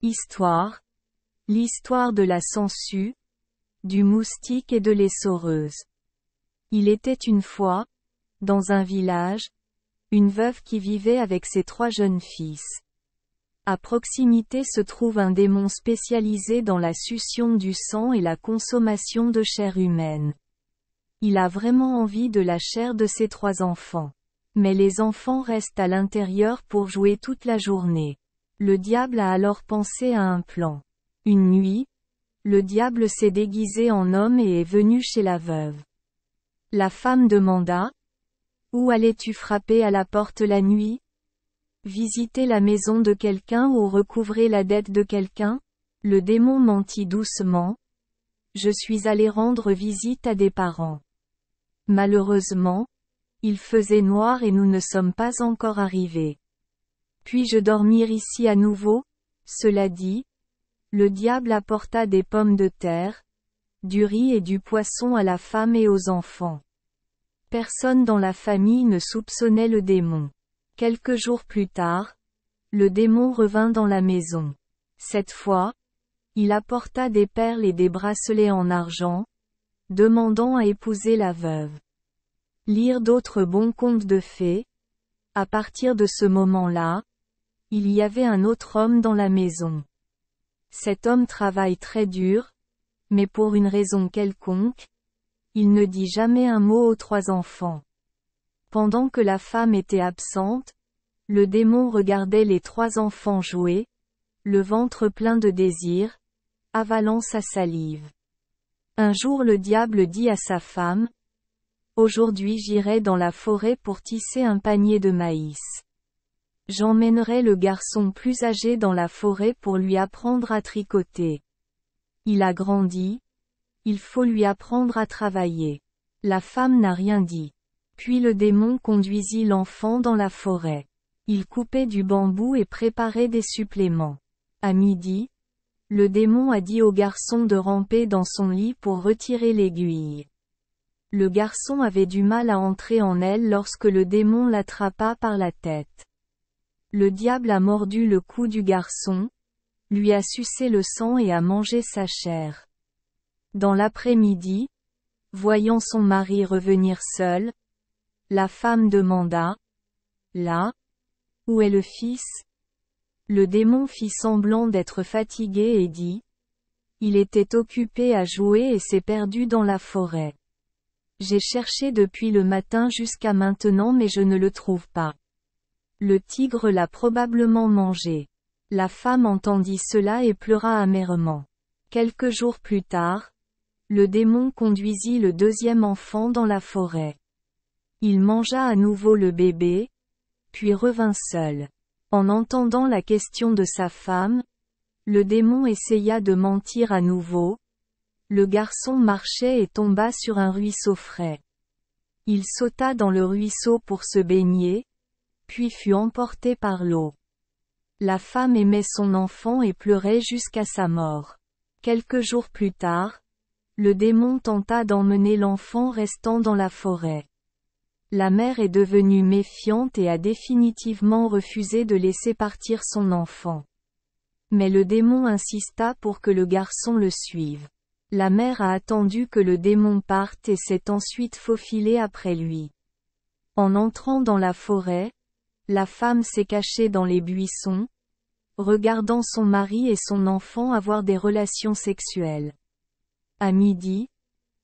Histoire. L'histoire de la sangsue, du moustique et de l'essoreuse. Il était une fois, dans un village, une veuve qui vivait avec ses 3 jeunes fils. À proximité se trouve un démon spécialisé dans la succion du sang et la consommation de chair humaine. Il a vraiment envie de la chair de ses 3 enfants. Mais les enfants restent à l'intérieur pour jouer toute la journée. Le diable a alors pensé à un plan. Une nuit, le diable s'est déguisé en homme et est venu chez la veuve. La femme demanda: « Où allais-tu frapper à la porte la nuit? Visiter la maison de quelqu'un ou recouvrer la dette de quelqu'un ?» Le démon mentit doucement: « Je suis allé rendre visite à des parents. Malheureusement, il faisait noir et nous ne sommes pas encore arrivés. Puis-je dormir ici à nouveau ?» Cela dit, le diable apporta des pommes de terre, du riz et du poisson à la femme et aux enfants. Personne dans la famille ne soupçonnait le démon. Quelques jours plus tard, le démon revint dans la maison. Cette fois, il apporta des perles et des bracelets en argent, demandant à épouser la veuve. Lire d'autres bons contes de fées. À partir de ce moment-là, il y avait un autre homme dans la maison. Cet homme travaille très dur, mais pour une raison quelconque, il ne dit jamais un mot aux 3 enfants. Pendant que la femme était absente, le démon regardait les 3 enfants jouer, le ventre plein de désir, avalant sa salive. Un jour le diable dit à sa femme: « Aujourd'hui j'irai dans la forêt pour tisser un panier de maïs. J'emmènerai le garçon plus âgé dans la forêt pour lui apprendre à tricoter. Il a grandi, il faut lui apprendre à travailler. » La femme n'a rien dit. Puis le démon conduisit l'enfant dans la forêt. Il coupait du bambou et préparait des suppléments. À midi, le démon a dit au garçon de ramper dans son lit pour retirer l'aiguille. Le garçon avait du mal à entrer en elle lorsque le démon l'attrapa par la tête. Le diable a mordu le cou du garçon, lui a sucé le sang et a mangé sa chair. Dans l'après-midi, voyant son mari revenir seul, la femme demanda: « Là, où est le fils ?» Le démon fit semblant d'être fatigué et dit: « Il était occupé à jouer et s'est perdu dans la forêt. J'ai cherché depuis le matin jusqu'à maintenant mais je ne le trouve pas. Le tigre l'a probablement mangé. » La femme entendit cela et pleura amèrement. Quelques jours plus tard, le démon conduisit le 2e enfant dans la forêt. Il mangea à nouveau le bébé, puis revint seul. En entendant la question de sa femme, le démon essaya de mentir à nouveau. Le garçon marchait et tomba sur un ruisseau frais. Il sauta dans le ruisseau pour se baigner, puis fut emporté par l'eau. La femme aimait son enfant et pleurait jusqu'à sa mort. Quelques jours plus tard, le démon tenta d'emmener l'enfant restant dans la forêt. La mère est devenue méfiante et a définitivement refusé de laisser partir son enfant. Mais le démon insista pour que le garçon le suive. La mère a attendu que le démon parte et s'est ensuite faufilée après lui. En entrant dans la forêt, la femme s'est cachée dans les buissons, regardant son mari et son enfant avoir des relations sexuelles. À midi,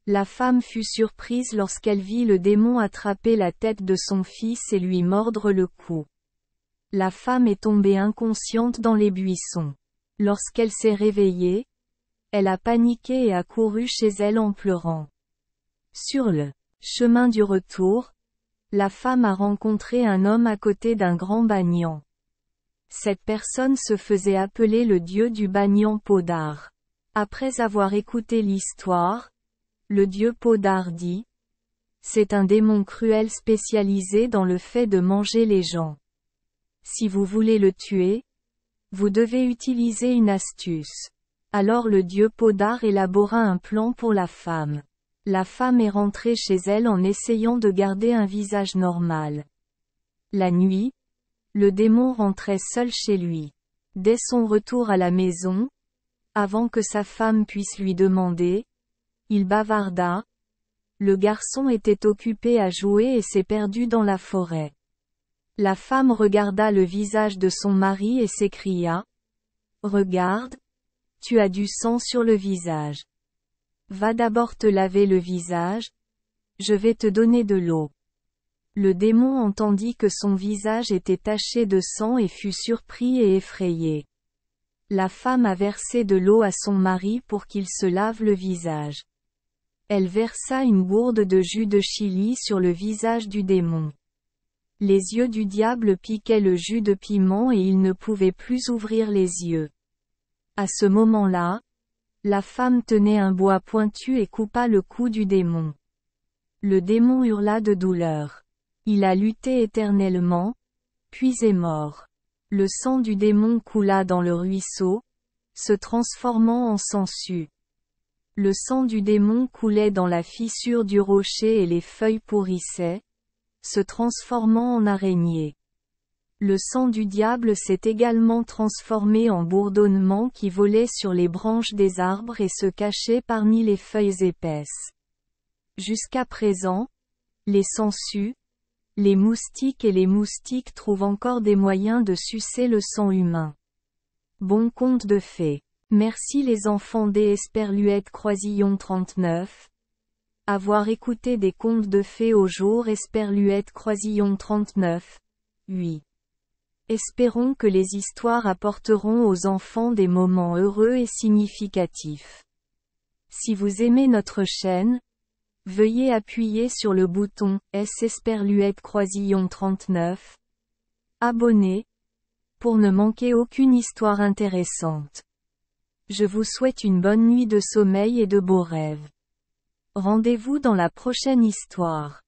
la femme fut surprise lorsqu'elle vit le démon attraper la tête de son fils et lui mordre le cou. La femme est tombée inconsciente dans les buissons. Lorsqu'elle s'est réveillée, elle a paniqué et a couru chez elle en pleurant. Sur le chemin du retour, la femme a rencontré un homme à côté d'un grand banyan. Cette personne se faisait appeler le dieu du banyan Podar. Après avoir écouté l'histoire, le dieu Podar dit: « C'est un démon cruel spécialisé dans le fait de manger les gens. Si vous voulez le tuer, vous devez utiliser une astuce. » Alors le dieu Podar élabora un plan pour la femme. La femme est rentrée chez elle en essayant de garder un visage normal. La nuit, le démon rentrait seul chez lui. Dès son retour à la maison, avant que sa femme puisse lui demander, il bavarda. Le garçon était occupé à jouer et s'est perdu dans la forêt. La femme regarda le visage de son mari et s'écria. Regarde, tu as du sang sur le visage. Va d'abord te laver le visage, je vais te donner de l'eau. Le démon entendit que son visage était taché de sang et fut surpris et effrayé. La femme a versé de l'eau à son mari pour qu'il se lave le visage. Elle versa une gourde de jus de chili sur le visage du démon. Les yeux du diable piquaient le jus de piment et il ne pouvait plus ouvrir les yeux. À ce moment-là, la femme tenait un bois pointu et coupa le cou du démon. Le démon hurla de douleur. Il a lutté éternellement, puis est mort. Le sang du démon coula dans le ruisseau, se transformant en sangsue. Le sang du démon coulait dans la fissure du rocher et les feuilles pourrissaient, se transformant en araignées. Le sang du diable s'est également transformé en bourdonnement qui volait sur les branches des arbres et se cachait parmi les feuilles épaisses. Jusqu'à présent, les sangsues, les moustiques et les moustiques trouvent encore des moyens de sucer le sang humain. Bon conte de fées. Merci les enfants des Esperluette Croisillon 39. Avoir écouté des contes de fées au jour Esperluette Croisillon 39. 8. Espérons que les histoires apporteront aux enfants des moments heureux et significatifs. Si vous aimez notre chaîne, veuillez appuyer sur le bouton S Esperluette Croisillon 39. Abonner, pour ne manquer aucune histoire intéressante. Je vous souhaite une bonne nuit de sommeil et de beaux rêves. Rendez-vous dans la prochaine histoire.